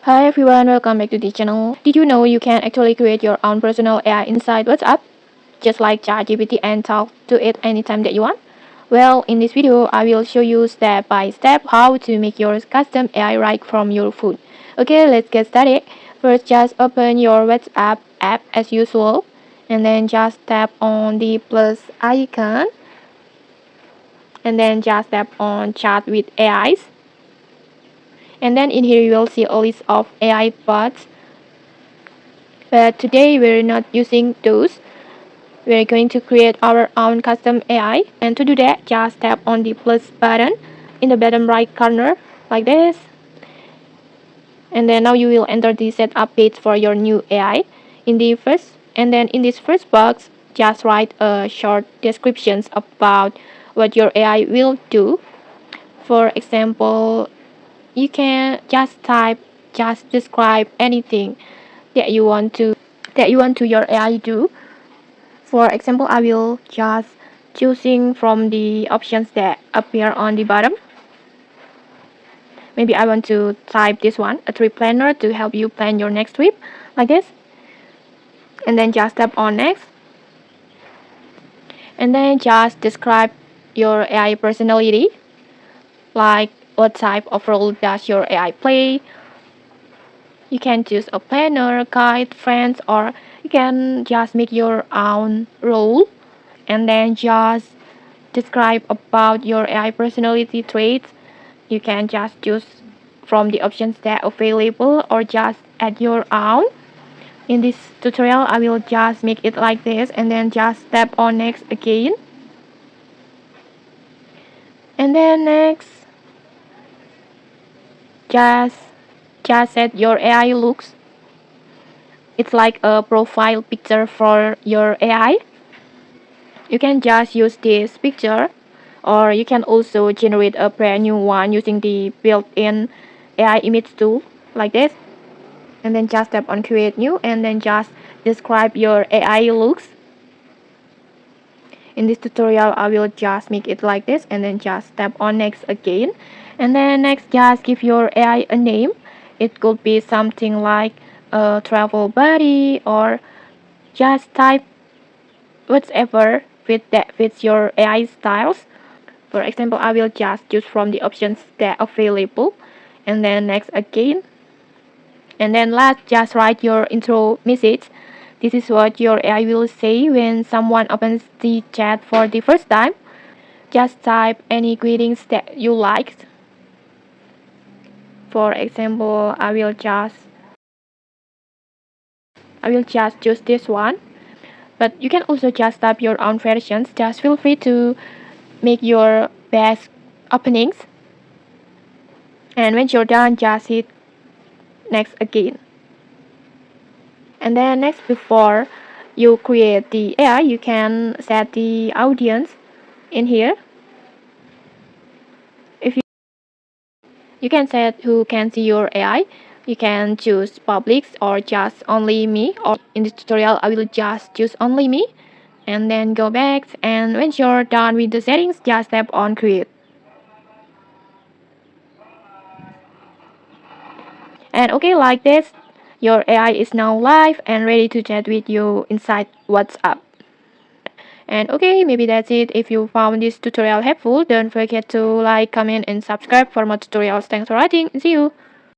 Hi everyone, welcome back to the channel. Did you know you can actually create your own personal AI inside WhatsApp? Just like ChatGPT and talk to it anytime that you want? Well, in this video, I will show you step by step how to make your custom AI right from your phone. Okay, let's get started. First, just open your WhatsApp app as usual, and then just tap on the plus icon, and then just tap on chat with AIs. And then in here you will see a list of AI bots, but today we're not using those. We're going to create our own custom AI, and to do that just tap on the plus button in the bottom right corner like this, and then now you will enter the setup page for your new AI in the first, and then in this first box just write a short descriptions about what your AI will do. For example, you can just describe anything that you want to your AI do. For example, I will just choosing from the options that appear on the bottom. Maybe I want to type this one, a trip planner to help you plan your next trip, like this. And then just tap on next. And then just describe your AI personality, like what type of role does your AI play. You can choose a planner, guide, friends, or you can just make your own role, and then just describe about your AI personality traits. You can just choose from the options that are available or just add your own. In this tutorial, I will just make it like this, and then just tap on next again. And then next, just set your AI looks. It's like a profile picture for your AI. You can just use this picture, or you can also generate a brand new one using the built-in AI image tool like this, and then just tap on create new, and then just describe your AI looks. In this tutorial I will just make it like this, and then just tap on next again, and then next just give your AI a name. It could be something like a travel buddy, or just type whatever that fits your AI styles. For example, I will just choose from the options that are available, and then next again. And then last, just write your intro message. This is what your AI will say when someone opens the chat for the first time. Just type any greetings that you liked. For example, I will just choose this one. But you can also just type your own versions. Just feel free to make your best openings. And when you're done, just hit next again. And then next, before you create the AI, you can set the audience in here. If you can set who can see your AI. You can choose public or just only me, or in this tutorial I will just choose only me, and then go back, and when you're done with the settings just tap on create. And okay, like this, your AI is now live and ready to chat with you inside WhatsApp. And okay, maybe that's it. If you found this tutorial helpful, don't forget to like, comment, and subscribe for more tutorials. Thanks for watching. See you.